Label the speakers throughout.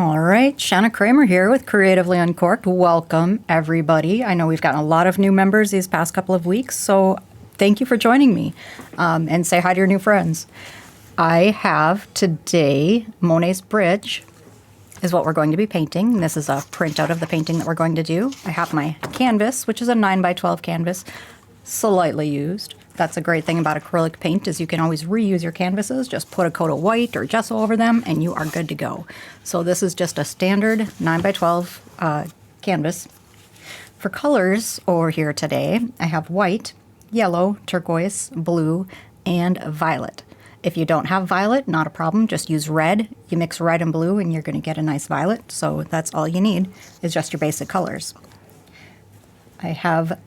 Speaker 1: All right, Shanna Cramer here with Creatively Uncorked. Welcome, everybody. I know we've gotten a lot of new members these past couple of weeks, so thank you for joining me, and say hi to your new friends. I have today Monet's Bridge is what we're going to be painting. This is a printout of the painting that we're going to do. I have my canvas, which is a 9x12 canvas, slightly used. That's a great thing about acrylic paint is you can always reuse your canvases. Just put a coat of white or gesso over them and you are good to go. So this is just a standard 9x12 canvas. For colors over here today, I have white, yellow, turquoise, blue, and violet. If you don't have violet, not a problem. Just use red. You mix red and blue and you're going to get a nice violet. So that's all you need is just your basic colors. I have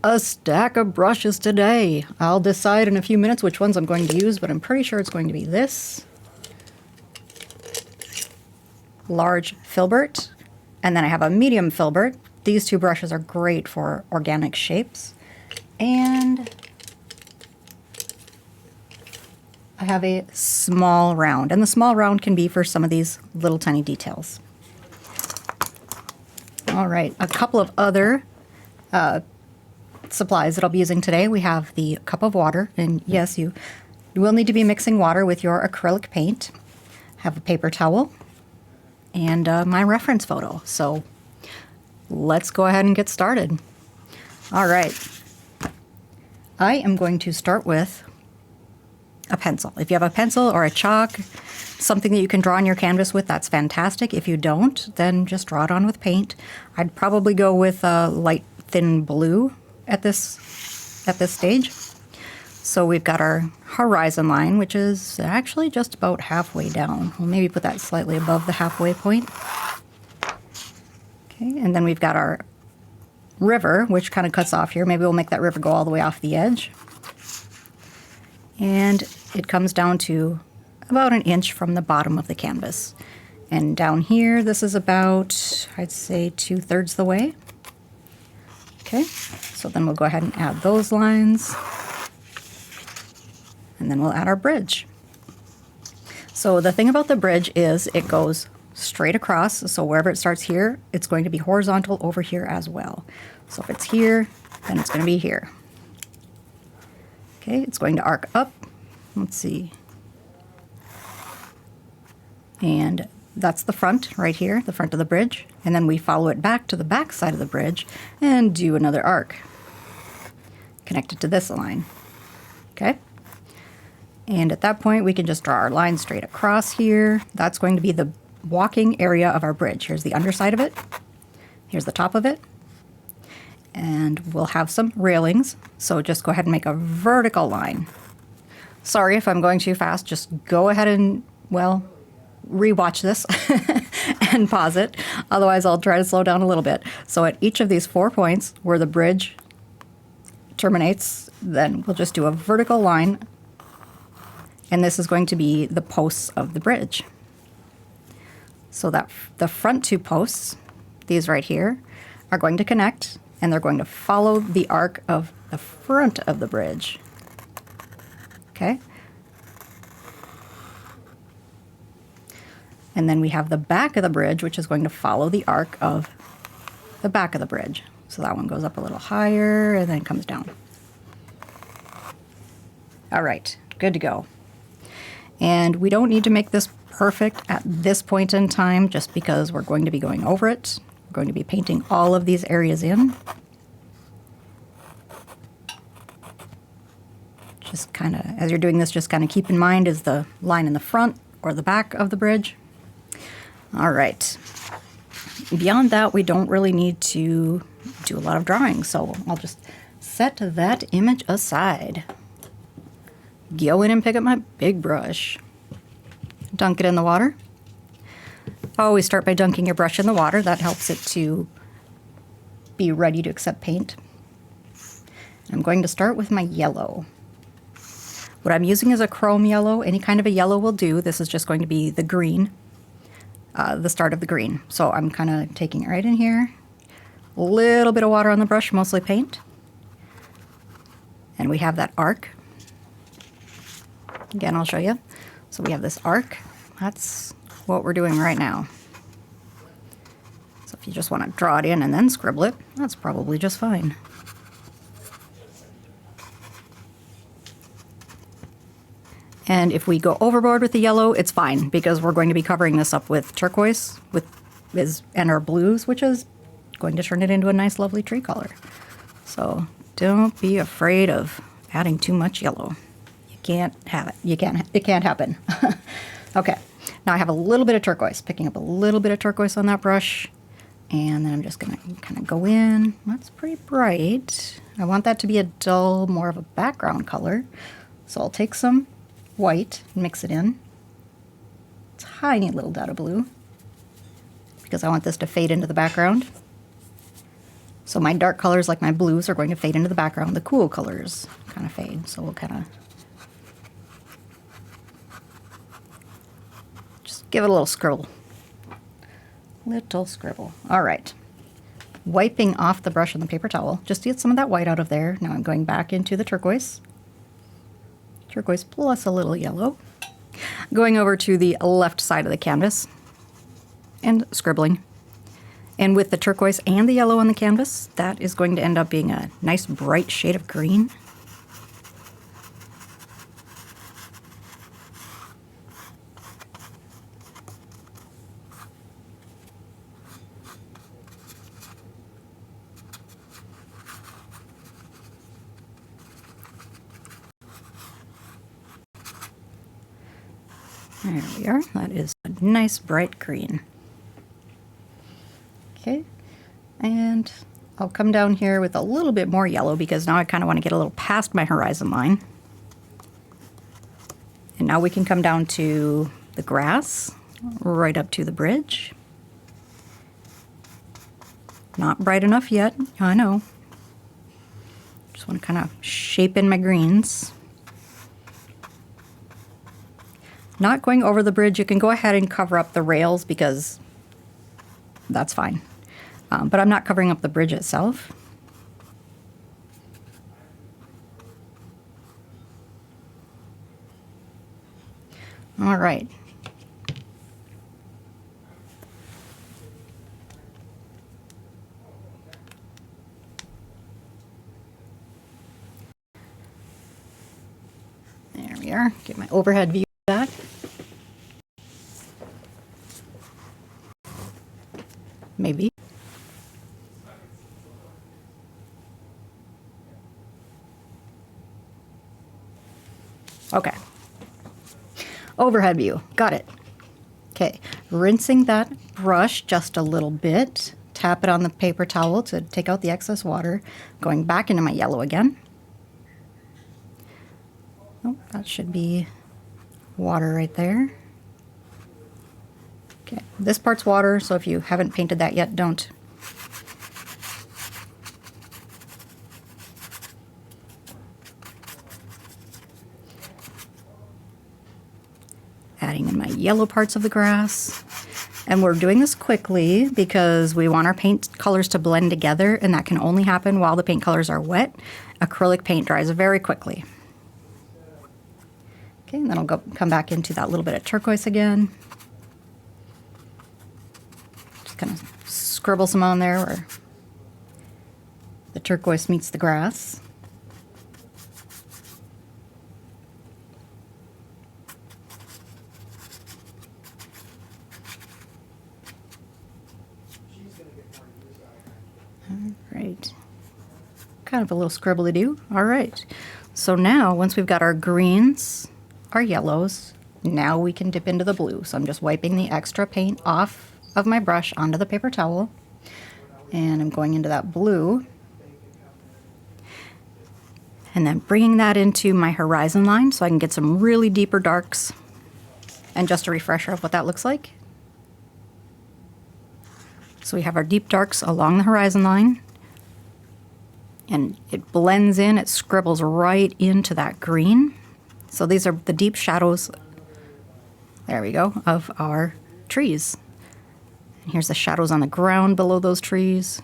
Speaker 1: a stack of brushes today. I'll decide in a few minutes which ones I'm going to use, but I'm pretty sure it's going to be this large filbert, and then I have a medium filbert. These two brushes are great for organic shapes. And I have a small round, and the small round can be for some of these little tiny details. All right, a couple of other supplies that I'll be using today. We have the cup of water, and yes, you will need to be mixing water with your acrylic paint. Have a paper towel and my reference photo. So let's go ahead and get started. All right, I am going to start with a pencil. If you have a pencil or a chalk, something that you can draw on your canvas with, that's fantastic. If you don't, then just draw it on with paint. I'd probably go with a light thin blue at this stage. So we've got our horizon line, which is actually just about halfway down. We'll maybe put that slightly above the halfway point. Okay, and then we've got our river, which kind of cuts off here. Maybe we'll make that river go all the way off the edge. And it comes down to about an inch from the bottom of the canvas. And down here, this is about, I'd say, 2/3 the way. Okay, so then we'll go ahead and add those lines. And then we'll add our bridge. So the thing about the bridge is it goes straight across. So wherever it starts here, it's going to be horizontal over here as well. So if it's here, then it's going to be here. Okay, it's going to arc up. Let's see. And that's the front right here, the front of the bridge. And then we follow it back to the back side of the bridge and do another arc connected to this line. Okay? And at that point, we can just draw our line straight across here. That's going to be the walking area of our bridge. Here's the underside of it. Here's the top of it. And we'll have some railings. So just go ahead and make a vertical line. Sorry if I'm going too fast. Just go ahead and, well, rewatch this and pause it. Otherwise, I'll try to slow down a little bit. So at each of these 4 points where the bridge terminates, then we'll just do a vertical line. And this is going to be the posts of the bridge. So that the front 2 posts, these right here, are going to connect, and they're going to follow the arc of the front of the bridge. Okay? And then we have the back of the bridge, which is going to follow the arc of the back of the bridge. So that one goes up a little higher and then comes down. All right, good to go. And we don't need to make this perfect at this point in time just because we're going to be going over it. We're going to be painting all of these areas in. Just kind of, as you're doing this, just kind of keep in mind is the line in the front or the back of the bridge. All right. Beyond that, we don't really need to do a lot of drawing, so I'll just set that image aside. Go in and pick up my big brush. Dunk it in the water. Always start by dunking your brush in the water. That helps it to be ready to accept paint. I'm going to start with my yellow. What I'm using is a chrome yellow. Any kind of a yellow will do. This is just going to be the green. The start of the green. So I'm kind of taking it right in here. A little bit of water on the brush, mostly paint. And we have that arc. Again, I'll show you. So we have this arc. That's what we're doing right now. If you just want to draw it in and then scribble it, that's probably just fine. And if we go overboard with the yellow, it's fine, because we're going to be covering this up with turquoise and our blues, which is going to turn it into a nice, lovely tree color. So don't be afraid of adding too much yellow. You can't have it. It can't happen. Okay, now I have a little bit of turquoise, picking up a little bit of turquoise on that brush. And then I'm just going to kind of go in. That's pretty bright. I want that to be a dull, more of a background color. So I'll take some white and mix it in. Tiny little dot of blue, because I want this to fade into the background. So my dark colors, like my blues, are going to fade into the background. The cool colors kind of fade. So we'll kind of just give it a little scribble. Little scribble. All right. Wiping off the brush on the paper towel just to get some of that white out of there. Now I'm going back into the turquoise. Turquoise plus a little yellow. Going over to the left side of the canvas and scribbling. And with the turquoise and the yellow on the canvas, that is going to end up being a nice bright shade of green. There we are. That is a nice bright green. Okay, and I'll come down here with a little bit more yellow, because now I kind of want to get a little past my horizon line. And now we can come down to the grass, right up to the bridge. Not bright enough yet, I know. Just want to kind of shape in my greens. Not going over the bridge. You can go ahead and cover up the rails, because that's fine. But I'm not covering up the bridge itself. All right. There we are. Get my overhead view back. Maybe. Okay. Overhead view. Got it. Okay. Rinsing that brush just a little bit. Tap it on the paper towel to take out the excess water. Going back into my yellow again. Oh, that should be water right there. Okay. This part's water, so if you haven't painted that yet, don't. Adding in my yellow parts of the grass. And we're doing this quickly because we want our paint colors to blend together, and that can only happen while the paint colors are wet. Acrylic paint dries very quickly. Okay, and then I'll come back into that little bit of turquoise again. Just kind of scribble some on there where the turquoise meets the grass. Right. Kind of a little scribbly-do. All right. So now, once we've got our greens, our yellows, now we can dip into the blue. So I'm just wiping the extra paint off of my brush onto the paper towel. And I'm going into that blue. And then bringing that into my horizon line so I can get some really deeper darks. And just a refresher of what that looks like. So we have our deep darks along the horizon line. And it blends in, it scribbles right into that green. So these are the deep shadows, there we go, of our trees. And here's the shadows on the ground below those trees.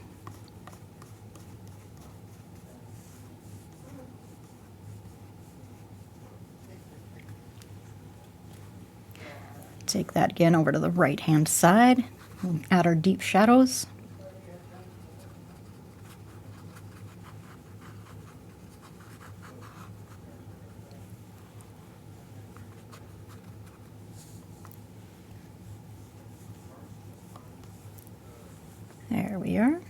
Speaker 1: Take that again over to the right-hand side. We'll add our deep shadows. There we are.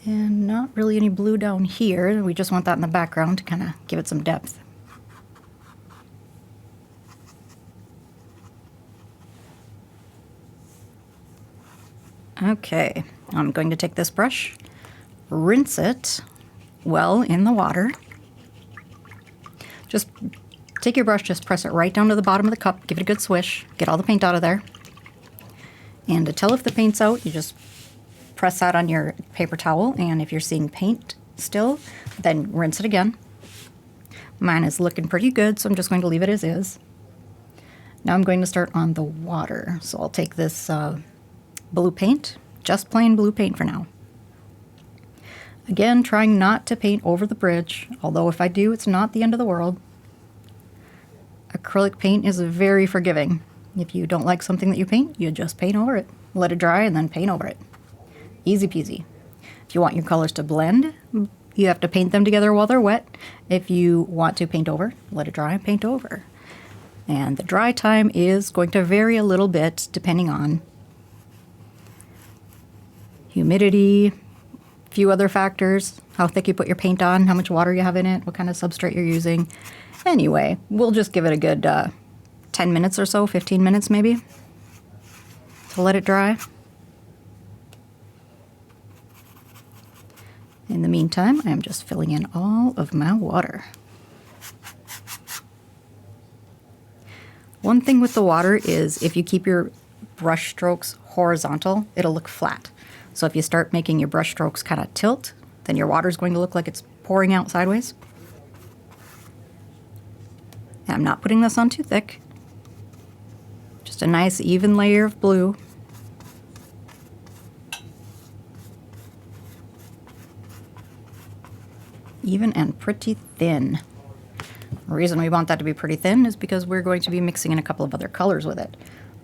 Speaker 1: And not really any blue down here. We just want that in the background to kind of give it some depth. Okay, I'm going to take this brush, rinse it well in the water. Just take your brush, just press it right down to the bottom of the cup, give it a good swish, get all the paint out of there. And to tell if the paint's out, you just press that on your paper towel, and if you're seeing paint still, then rinse it again. Mine is looking pretty good, so I'm just going to leave it as is. Now I'm going to start on the water. So I'll take this blue paint, just plain blue paint for now. Again, trying not to paint over the bridge, although if I do, it's not the end of the world. Acrylic paint is very forgiving. If you don't like something that you paint, you just paint over it. Let it dry and then paint over it. Easy peasy. If you want your colors to blend, you have to paint them together while they're wet. If you want to paint over, let it dry and paint over. And the dry time is going to vary a little bit depending on humidity, a few other factors, how thick you put your paint on, how much water you have in it, what kind of substrate you're using. Anyway, we'll just give it a good 10 minutes or so, 15 minutes maybe, to let it dry. In the meantime, I am just filling in all of my water. One thing with the water is if you keep your brush strokes horizontal, it'll look flat. So if you start making your brush strokes kind of tilt, then your water is going to look like it's pouring out sideways. And I'm not putting this on too thick. Just a nice even layer of blue. Even and pretty thin. The reason we want that to be pretty thin is because we're going to be mixing in a couple of other colors with it.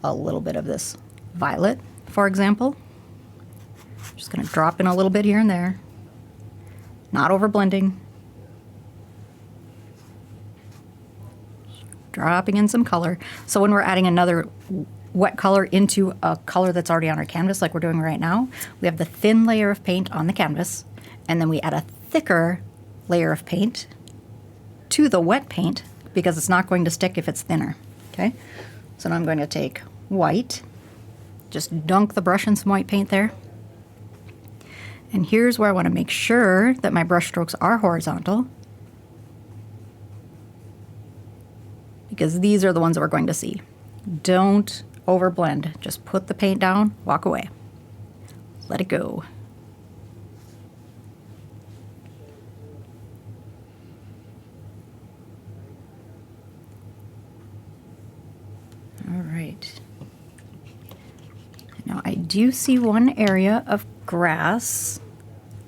Speaker 1: A little bit of this violet, for example. Just going to drop in a little bit here and there. Not over blending. Dropping in some color. So when we're adding another wet color into a color that's already on our canvas, like we're doing right now, we have the thin layer of paint on the canvas, and then we add a thicker layer of paint to the wet paint because it's not going to stick if it's thinner. Okay? So now I'm going to take white, just dunk the brush in some white paint there. And here's where I want to make sure that my brush strokes are horizontal, because these are the ones that we're going to see. Don't overblend. Just put the paint down, walk away. Let it go. All right. Now I do see one area of grass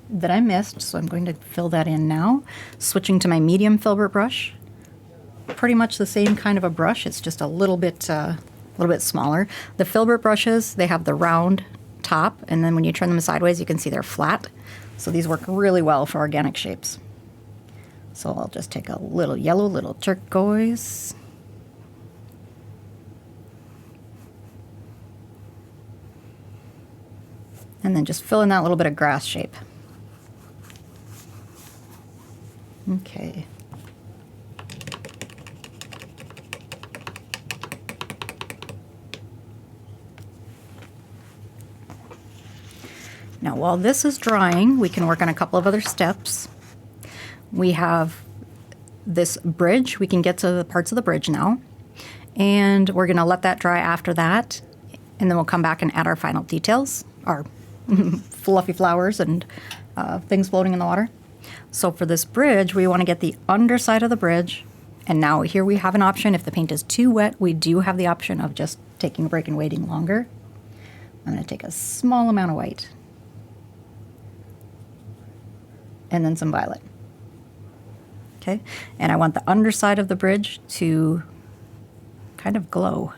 Speaker 1: that I missed, so I'm going to fill that in now. Switching to my medium filbert brush. Pretty much the same kind of a brush, it's just a little bit smaller. The filbert brushes, they have the round top, and then when you turn them sideways, you can see they're flat. So these work really well for organic shapes. So I'll just take a little yellow, little turquoise. And then just fill in that little bit of grass shape. Okay. Now while this is drying, we can work on a couple of other steps. We have this bridge. We can get to the parts of the bridge now. And we're going to let that dry after that. And then we'll come back and add our final details, our fluffy flowers and things floating in the water. So for this bridge, we want to get the underside of the bridge. And now here we have an option. If the paint is too wet, we do have the option of just taking a break and waiting longer. I'm going to take a small amount of white. And then some violet. Okay, and I want the underside of the bridge to kind of glow.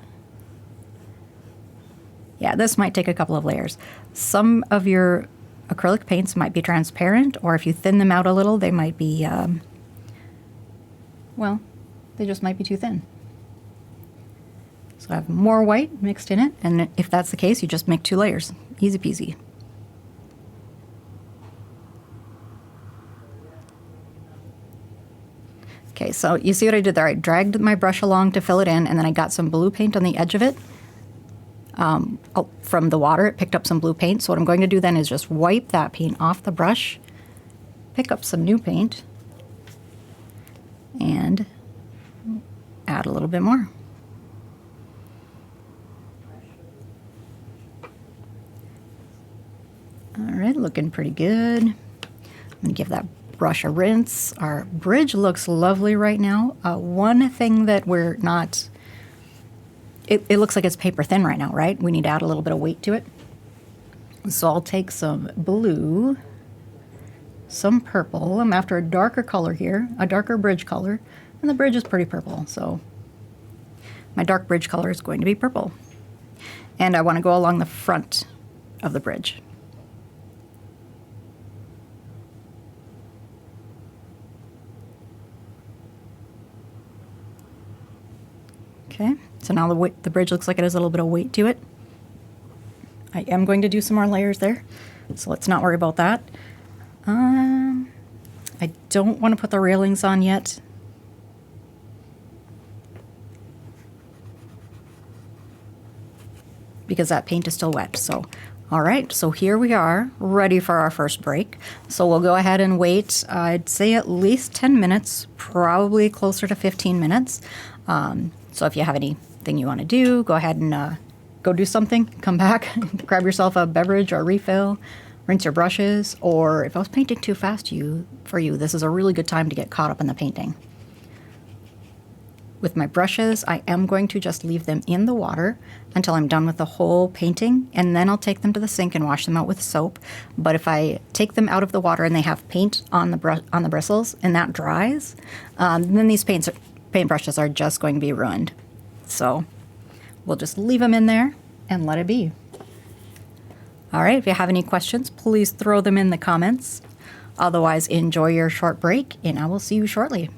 Speaker 1: Yeah, this might take a couple of layers. Some of your acrylic paints might be transparent, or if you thin them out a little, they might be, well, they just might be too thin. So I have more white mixed in it, and if that's the case, you just make 2 layers. Easy peasy. Okay, so you see what I did there? I dragged my brush along to fill it in, and then I got some blue paint on the edge of it. From the water, it picked up some blue paint. So what I'm going to do then is just wipe that paint off the brush, pick up some new paint, and add a little bit more. All right, looking pretty good. I'm gonna give that brush a rinse. Our bridge looks lovely right now. One thing that we're not, it looks like it's paper thin right now, right? We need to add a little bit of weight to it. So I'll take some blue, some purple. I'm after a darker color here, a darker bridge color, and the bridge is pretty purple, so my dark bridge color is going to be purple. And I want to go along the front of the bridge. Okay, so now the bridge looks like it has a little bit of weight to it. I am going to do some more layers there, so let's not worry about that. I don't want to put the railings on yet. Because that paint is still wet. So, all right, so here we are, ready for our first break. So we'll go ahead and wait, I'd say at least 10 minutes, probably closer to 15 minutes. So if you have anything you want to do, go ahead and go do something, come back, grab yourself a beverage or a refill, rinse your brushes, or if I was painting too fast for you, this is a really good time to get caught up in the painting. With my brushes, I am going to just leave them in the water until I'm done with the whole painting, and then I'll take them to the sink and wash them out with soap. But if I take them out of the water and they have paint on the bristles and that dries, then these paintbrushes are just going to be ruined. So we'll just leave them in there and let it be. All right, if you have any questions, please throw them in the comments. Otherwise, enjoy your short break, and I will see you shortly.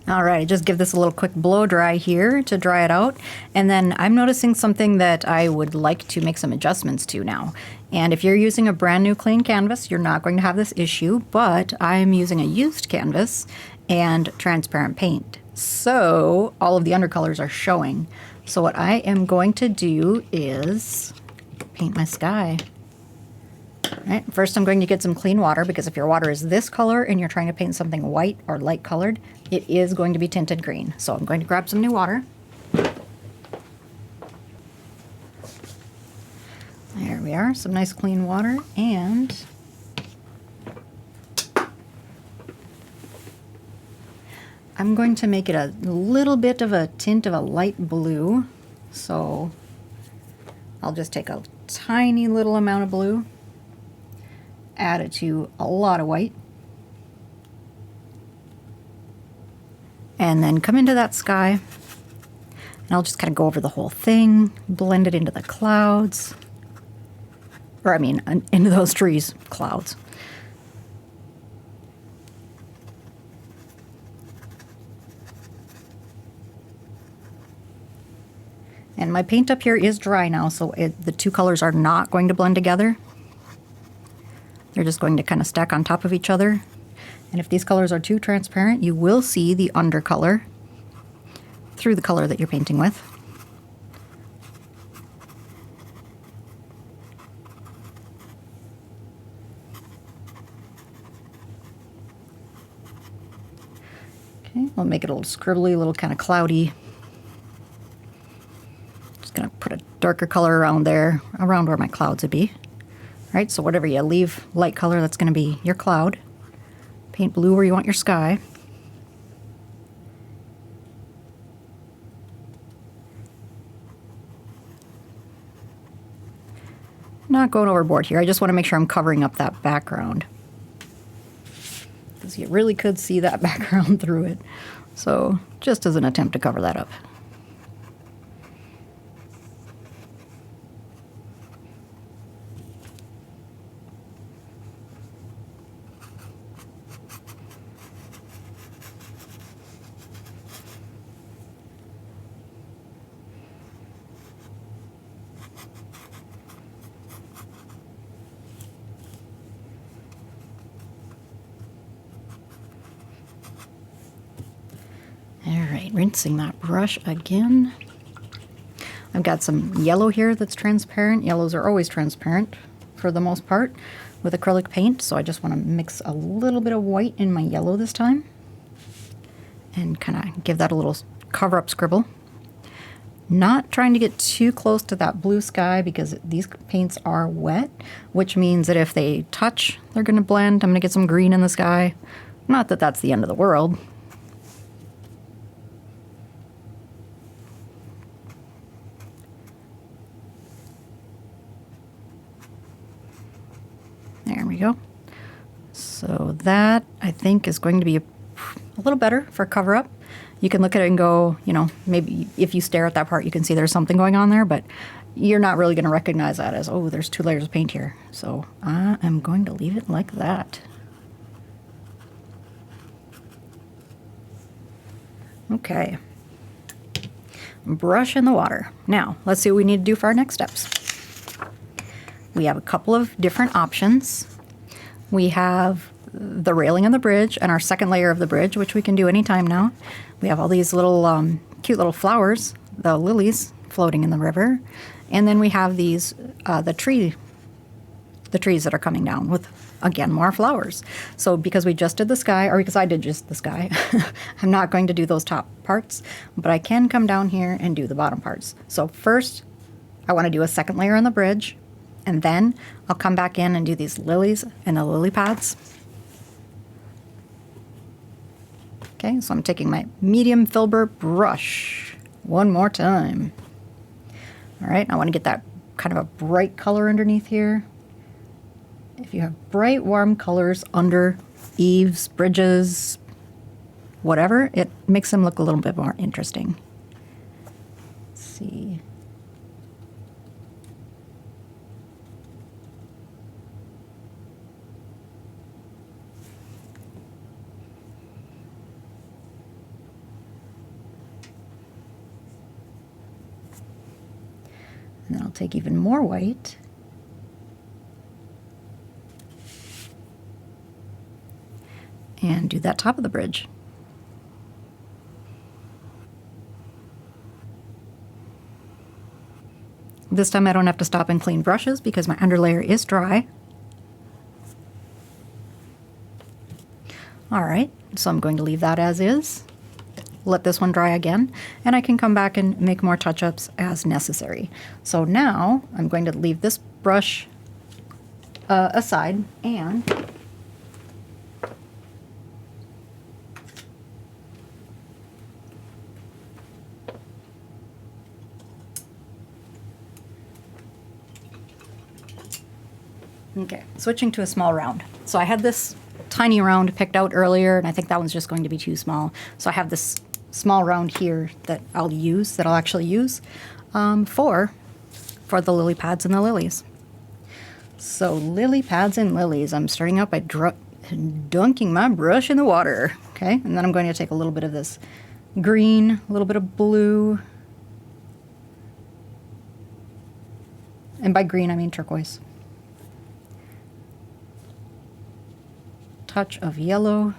Speaker 1: All right, just give this a little quick blow dry here to dry it out. And then I'm noticing something that I would like to make some adjustments to now. And if you're using a brand new clean canvas, you're not going to have this issue, but I'm using a used canvas and transparent paint. So all of the undercolors are showing. So what I am going to do is paint my sky. All right, first I'm going to get some clean water, because if your water is this color and you're trying to paint something white or light colored, it is going to be tinted green. So I'm going to grab some new water. There we are, some nice clean water, and I'm going to make it a little bit of a tint of a light blue. So I'll just take a tiny little amount of blue, add it to a lot of white, and then come into that sky, and I'll just kind of go over the whole thing, blend it into the clouds, or I mean into those trees, clouds. And my paint up here is dry now, so the two colors are not going to blend together. They're just going to kind of stack on top of each other. And if these colors are too transparent, you will see the undercolor through the color that you're painting with. Okay, we'll make it a little scribbly, a little kind of cloudy. Just gonna put a darker color around there, around where my clouds would be. Right, so whatever you leave light color, that's going to be your cloud. Paint blue where you want your sky. Not going overboard here. I just want to make sure I'm covering up that background, because you really could see that background through it. So just as an attempt to cover that up. Rinsing that brush again. I've got some yellow here that's transparent. Yellows are always transparent for the most part with acrylic paint, so I just want to mix a little bit of white in my yellow this time and kind of give that a little cover-up scribble. Not trying to get too close to that blue sky because these paints are wet, which means that if they touch, they're going to blend. I'm going to get some green in the sky. Not that that's the end of the world. There we go. So that, I think, is going to be a little better for cover-up. You can look at it and go, you know, maybe if you stare at that part, you can see there's something going on there, but you're not really going to recognize that as, oh, there's 2 layers of paint here. So I am going to leave it like that. Okay. Brush in the water. Now, let's see what we need to do for our next steps. We have a couple of different options. We have the railing on the bridge and our second layer of the bridge, which we can do anytime now. We have all these little cute little flowers, the lilies, floating in the river. And then we have these, the trees that are coming down with, again, more flowers. So because we just did the sky, or because I did just the sky, I'm not going to do those top parts, but I can come down here and do the bottom parts. So first, I want to do a second layer on the bridge, and then I'll come back in and do these lilies and the lily pads. Okay, so I'm taking my medium filbert brush one more time. All right, I want to get that kind of a bright color underneath here. If you have bright, warm colors under eaves, bridges, whatever, it makes them look a little bit more interesting. Let's see. And then I'll take even more white. And do that top of the bridge. This time I don't have to stop and clean brushes because my underlayer is dry. All right, so I'm going to leave that as is. Let this one dry again, and I can come back and make more touch-ups as necessary. So now I'm going to leave this brush aside and okay, switching to a small round. So I had this tiny round picked out earlier, and I think that one's just going to be too small. So I have this small round here that I'll actually use for the lily pads and the lilies. So lily pads and lilies, I'm starting out by dunking my brush in the water, okay? And then I'm going to take a little bit of this green, a little bit of blue, and by green I mean turquoise. Touch of yellow.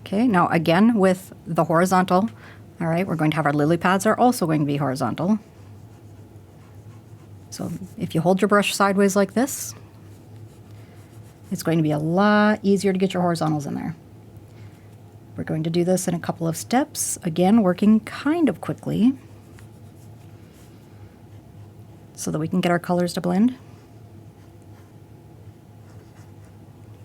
Speaker 1: Okay, now again with the horizontal, all right, we're going to have our lily pads are also going to be horizontal. So if you hold your brush sideways like this, it's going to be a lot easier to get your horizontals in there. We're going to do this in a couple of steps, again working kind of quickly so that we can get our colors to blend.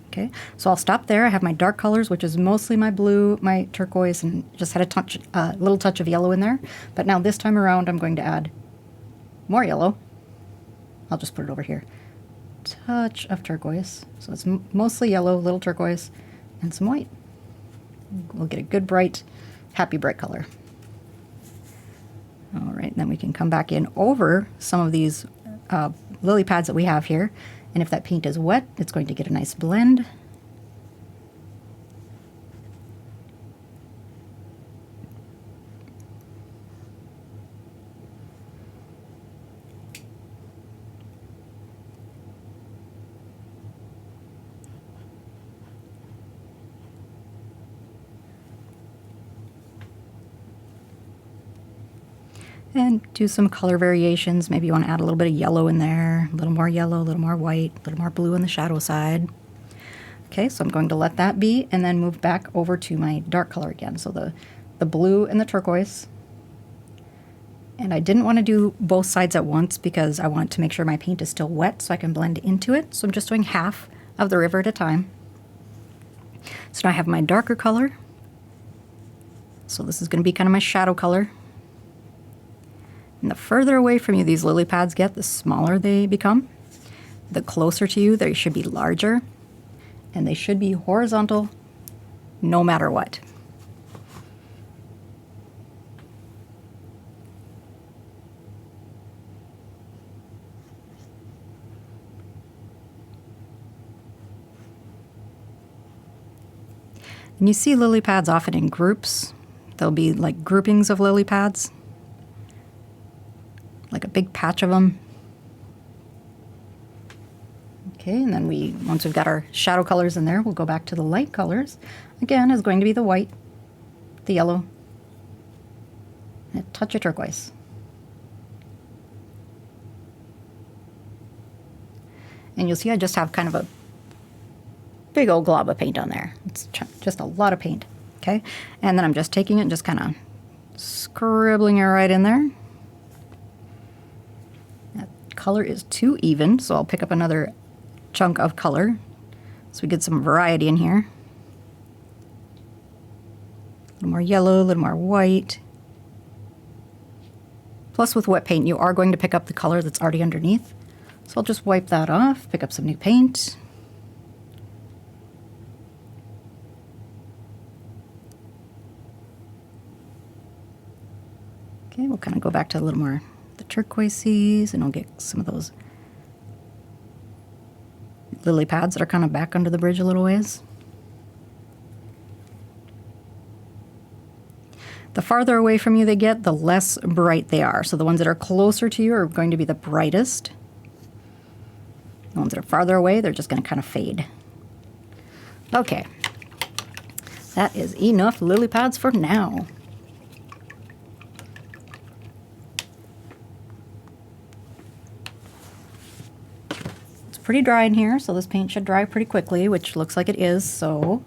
Speaker 1: Okay, so I'll stop there. I have my dark colors, which is mostly my blue, my turquoise, and just had a little touch of yellow in there. But now this time around, I'm going to add more yellow. I'll just put it over here. Touch of turquoise. So it's mostly yellow, little turquoise, and some white. We'll get a good, bright, happy, bright color. All right, then we can come back in over some of these lily pads that we have here. And if that paint is wet, it's going to get a nice blend. And do some color variations. Maybe you want to add a little bit of yellow in there, a little more yellow, a little more white, a little more blue on the shadow side. Okay, so I'm going to let that be and then move back over to my dark color again. So the blue and the turquoise. And I didn't want to do both sides at once because I want to make sure my paint is still wet so I can blend into it. So I'm just doing half of the river at a time. So now I have my darker color. So this is going to be kind of my shadow color. And the further away from you these lily pads get, the smaller they become. The closer to you, they should be larger. And they should be horizontal no matter what. And you see lily pads often in groups. There'll be like groupings of lily pads, like a big patch of them. Okay, and then once we've got our shadow colors in there, we'll go back to the light colors. Again, is going to be the white, the yellow, and a touch of turquoise. And you'll see I just have kind of a big old glob of paint on there. It's just a lot of paint, okay? And then I'm just taking it and just kind of scribbling it right in there. That color is too even, so I'll pick up another chunk of color so we get some variety in here. A little more yellow, a little more white. Plus with wet paint, you are going to pick up the color that's already underneath. So I'll just wipe that off, pick up some new paint. Okay, we'll kind of go back to a little more the turquoises, and we'll get some of those lily pads that are kind of back under the bridge a little ways. The farther away from you they get, the less bright they are. So the ones that are closer to you are going to be the brightest. The ones that are farther away, they're just going to kind of fade. Okay, that is enough lily pads for now. Pretty dry in here, so this paint should dry pretty quickly, which looks like it is. So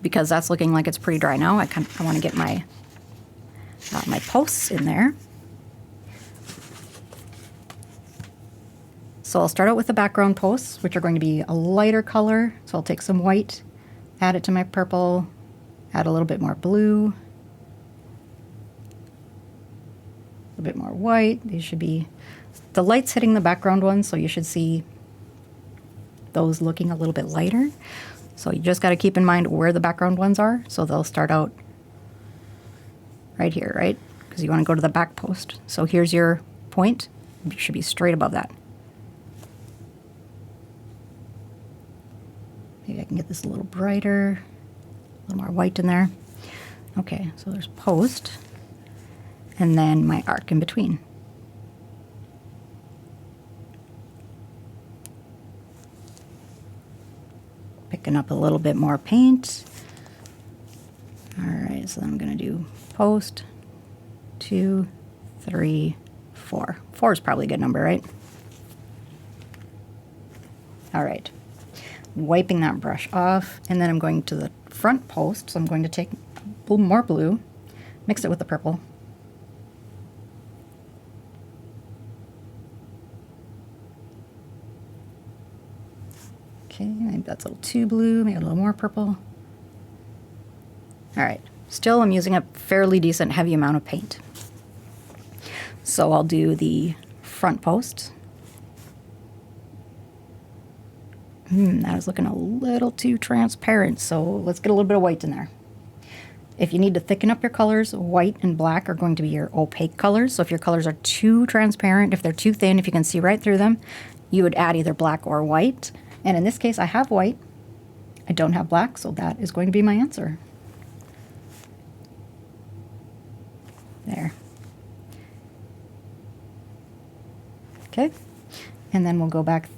Speaker 1: because that's looking like it's pretty dry now, I want to get my my posts in there. So I'll start out with the background posts, which are going to be a lighter color. So I'll take some white, add it to my purple, add a little bit more blue, a bit more white. These should be, the light's hitting the background ones, so you should see those looking a little bit lighter. So you just got to keep in mind where the background ones are. So they'll start out right here, right? Because you want to go to the back post. So here's your point. You should be straight above that. Maybe I can get this a little brighter, a little more white in there. Okay, so there's post, and then my arc in between. Picking up a little bit more paint. All right, so then I'm going to do post, 2, 3, 4. 4 is probably a good number, right? All right, wiping that brush off, and then I'm going to the front post. So I'm going to take more blue, mix it with the purple. Okay, maybe that's a little too blue, maybe a little more purple. All right, still I'm using a fairly decent heavy amount of paint. So I'll do the front post. That is looking a little too transparent, so let's get a little bit of white in there. If you need to thicken up your colors, white and black are going to be your opaque colors. So if your colors are too transparent, if they're too thin, if you can see right through them, you would add either black or white. And in this case, I have white. I don't have black, so that is going to be my answer. There. Okay, and then we'll go back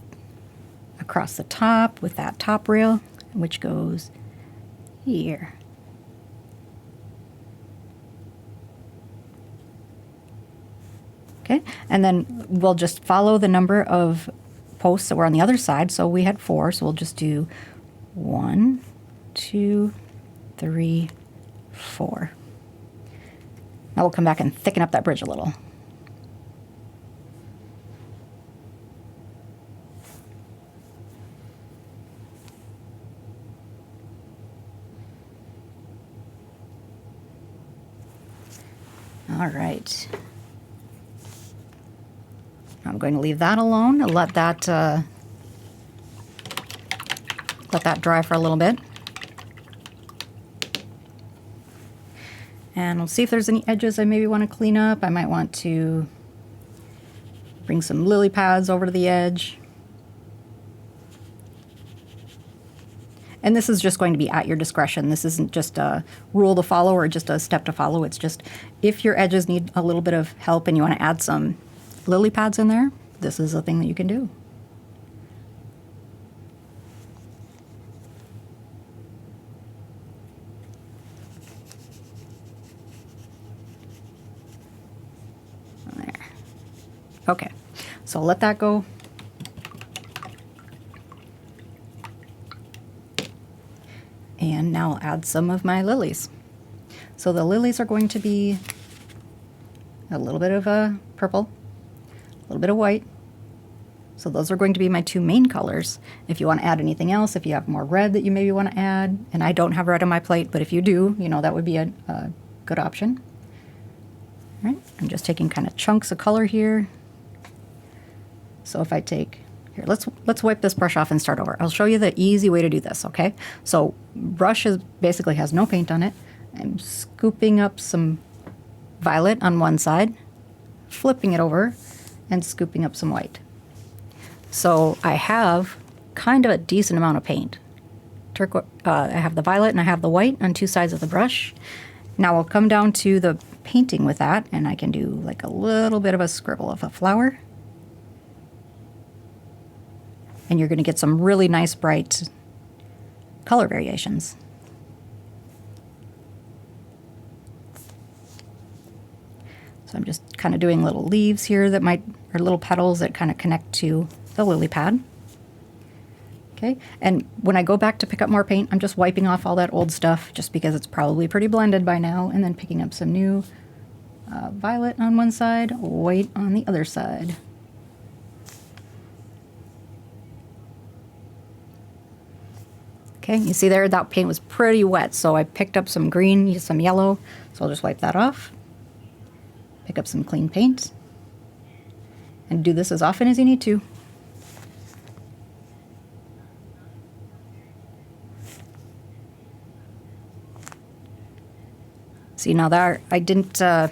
Speaker 1: across the top with that top rail, which goes here. Okay, and then we'll just follow the number of posts that were on the other side. So we had 4, so we'll just do 1, 2, 3, 4. Now we'll come back and thicken up that bridge a little. All right. I'm going to leave that alone and let that dry for a little bit. And we'll see if there's any edges I maybe want to clean up. I might want to bring some lily pads over to the edge. And this is just going to be at your discretion. This isn't just a rule to follow or just a step to follow. It's just if your edges need a little bit of help and you want to add some lily pads in there, this is a thing that you can do. There. Okay, so let that go. And now I'll add some of my lilies. So the lilies are going to be a little bit of a purple, a little bit of white. So those are going to be my 2 main colors. If you want to add anything else, if you have more red that you maybe want to add, and I don't have red on my plate, but if you do, you know, that would be a good option. All right, I'm just taking kind of chunks of color here. So if I take, here, let's wipe this brush off and start over. I'll show you the easy way to do this, okay? So brush basically has no paint on it. I'm scooping up some violet on one side, flipping it over, and scooping up some white. So I have kind of a decent amount of paint. I have the violet and I have the white on 2 sides of the brush. Now I'll come down to the painting with that, and I can do like a little bit of a scribble of a flower. And you're going to get some really nice bright color variations. So I'm just kind of doing little leaves here that or little petals that kind of connect to the lily pad. Okay, and when I go back to pick up more paint, I'm just wiping off all that old stuff just because it's probably pretty blended by now, and then picking up some new violet on one side, white on the other side. Okay, you see there, that paint was pretty wet, so I picked up some green, some yellow, so I'll just wipe that off. Pick up some clean paint, and do this as often as you need to. See, now there, I didn't, I'll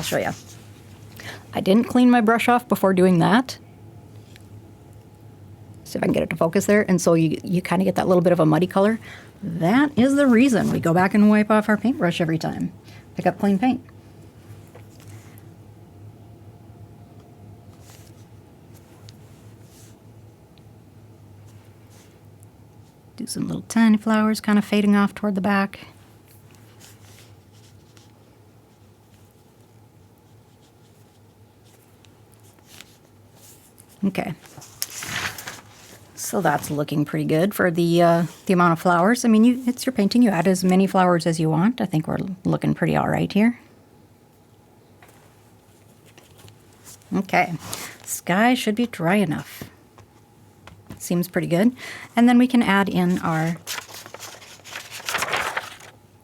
Speaker 1: show you. I didn't clean my brush off before doing that. See if I can get it to focus there. And so you kind of get that little bit of a muddy color. That is the reason we go back and wipe off our paintbrush every time. Pick up clean paint. Do some little tiny flowers kind of fading off toward the back. Okay. So that's looking pretty good for the amount of flowers. I mean, it's your painting. You add as many flowers as you want. I think we're looking pretty all right here. Okay, sky should be dry enough. Seems pretty good. And then we can add in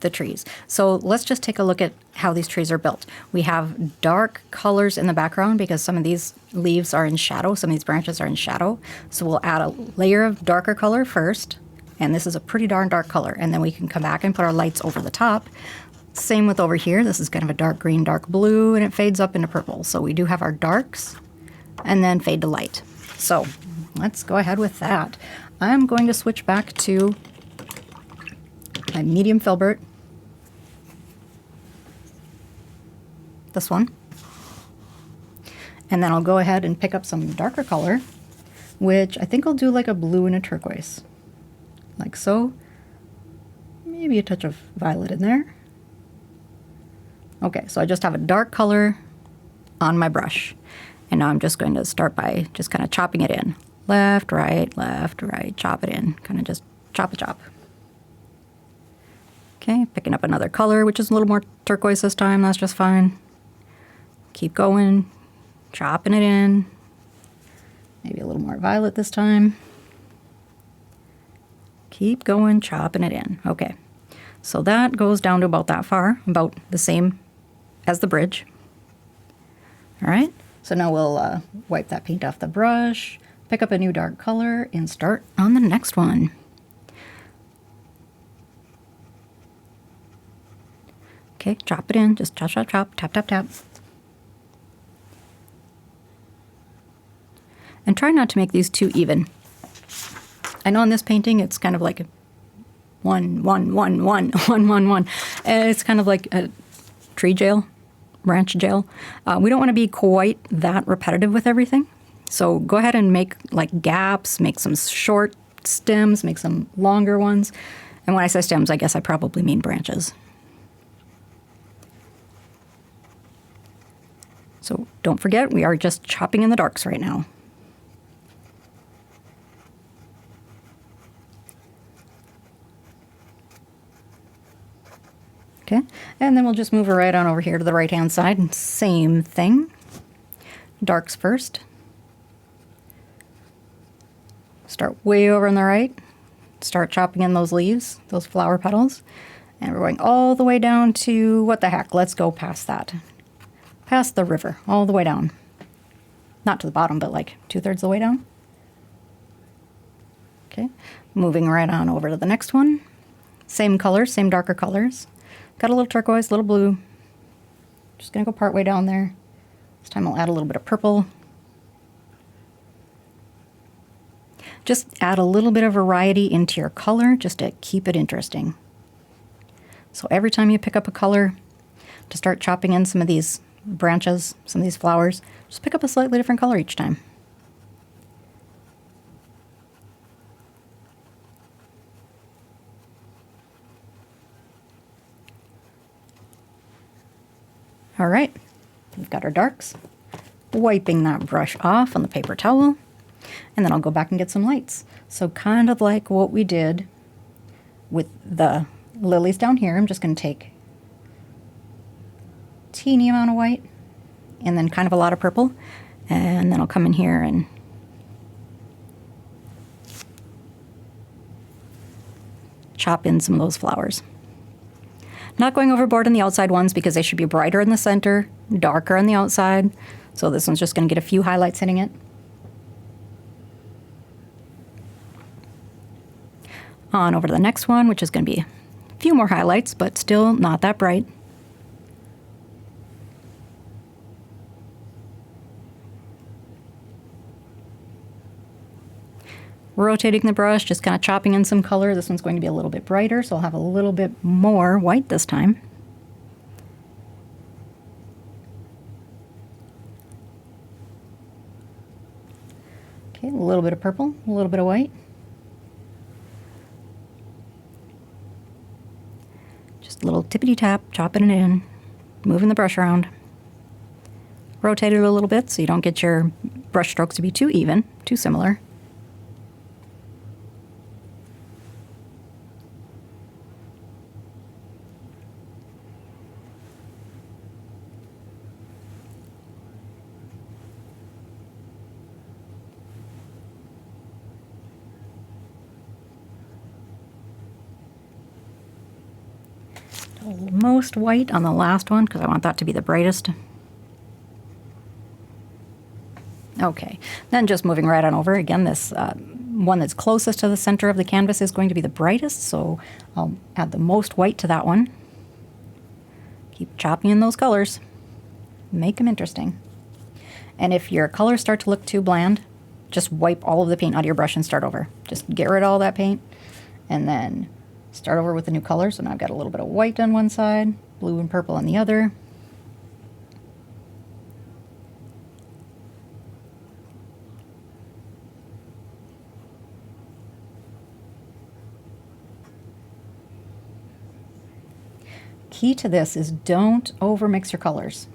Speaker 1: the trees. So let's just take a look at how these trees are built. We have dark colors in the background because some of these leaves are in shadow, some of these branches are in shadow. So we'll add a layer of darker color first, and this is a pretty darn dark color, and then we can come back and put our lights over the top. Same with over here. This is kind of a dark green, dark blue, and it fades up into purple. So we do have our darks and then fade to light. So let's go ahead with that. I'm going to switch back to my medium filbert. This one. And then I'll go ahead and pick up some darker color, which I think I'll do like a blue and a turquoise. Like so. Maybe a touch of violet in there. Okay, so I just have a dark color on my brush. And now I'm just going to start by just kind of chopping it in. Left, right, chop it in. Kind of just chop. Okay, picking up another color, which is a little more turquoise this time. That's just fine. Keep going, chopping it in. Maybe a little more violet this time. Keep going, chopping it in. Okay, so that goes down to about that far, about the same as the bridge. All right, so now we'll wipe that paint off the brush, pick up a new dark color, and start on the next one. Okay, chop it in, just chop, tap. And try not to make these too even. I know in this painting it's kind of like 1, 1, 1, 1, 1, 1, 1. It's kind of like a tree jail, branch jail. We don't want to be quite that repetitive with everything. So go ahead and make like gaps, make some short stems, make some longer ones. And when I say stems, I guess I probably mean branches. So don't forget, we are just chopping in the darks right now. Okay, and then we'll just move it right on over here to the right-hand side, and same thing. Darks first. Start way over on the right. Start chopping in those leaves, those flower petals. And we're going all the way down to, what the heck, let's go past that. Past the river, all the way down. Not to the bottom, but like 2/3 the way down. Okay, moving right on over to the next one. Same colors, same darker colors. Got a little turquoise, a little blue. Just gonna go part way down there. This time I'll add a little bit of purple. Just add a little bit of variety into your color just to keep it interesting. So every time you pick up a color, to start chopping in some of these branches, some of these flowers, just pick up a slightly different color each time. All right, we've got our darks. Wiping that brush off on the paper towel, and then I'll go back and get some lights. So kind of like what we did with the lilies down here, I'm just going to take a teeny amount of white and then kind of a lot of purple, and then I'll come in here and chop in some of those flowers. Not going overboard on the outside ones because they should be brighter in the center, darker on the outside. So this one's just going to get a few highlights hitting it. On over to the next one, which is going to be a few more highlights, but still not that bright. Rotating the brush, just kind of chopping in some color. This one's going to be a little bit brighter, so I'll have a little bit more white this time. Okay, a little bit of purple, a little bit of white. Just a little tippity tap, chopping it in, moving the brush around. Rotate it a little bit so you don't get your brush strokes to be too even, too similar. Most white on the last one because I want that to be the brightest. Okay, then just moving right on over. Again, this one that's closest to the center of the canvas is going to be the brightest, so I'll add the most white to that one. Keep chopping in those colors. Make them interesting. And if your colors start to look too bland, just wipe all of the paint out of your brush and start over. Just get rid of all that paint and then start over with the new color. So now I've got a little bit of white on one side, blue and purple on the other. Key to this is don't overmix your colors.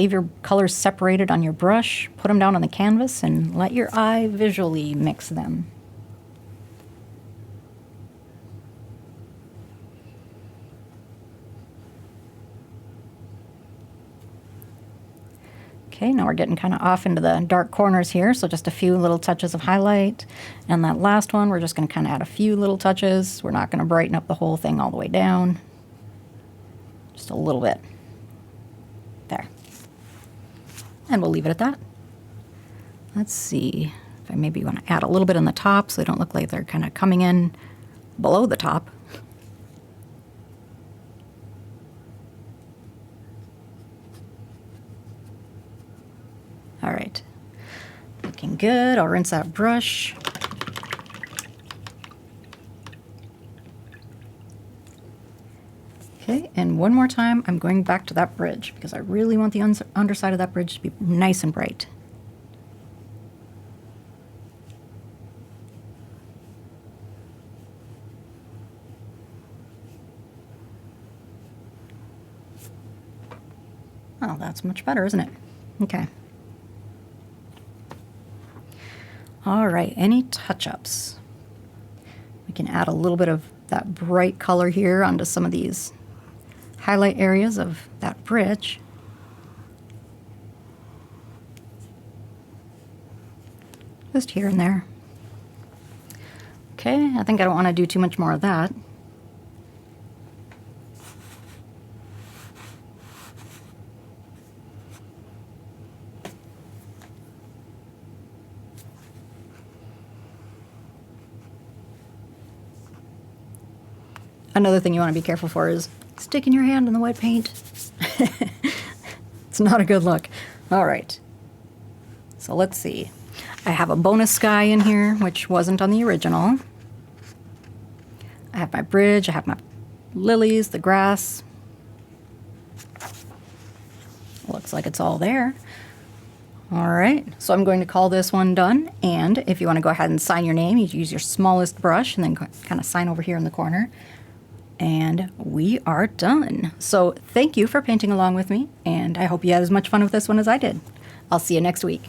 Speaker 1: leave your colors separated on your brush, put them down on the canvas, and let your eye visually mix them. Okay, now we're getting kind of off into the dark corners here, so just a few little touches of highlight. And that last one, we're just going to kind of add a few little touches. We're not going to brighten up the whole thing all the way down. Just a little bit. There. And we'll leave it at that. Let's see if I maybe want to add a little bit on the top so they don't look like they're kind of coming in below the top. All right, looking good. I'll rinse that brush. Okay, and one more time, I'm going back to that bridge because I really want the underside of that bridge to be nice and bright. Oh, that's much better, isn't it? Okay. All right, any touch-ups? We can add a little bit of that bright color here onto some of these highlight areas of that bridge. Just here and there. Okay, I think I don't want to do too much more of that. Another thing you want to be careful for is sticking your hand in the wet paint. It's not a good look. All right. So let's see. I have a bonus sky in here, which wasn't on the original. I have my bridge. I have my lilies, the grass. Looks like it's all there. All right, so I'm going to call this one done. And if you want to go ahead and sign your name, you use your smallest brush and then kind of sign over here in the corner. And we are done. So thank you for painting along with me, and I hope you had as much fun with this one as I did. I'll see you next week.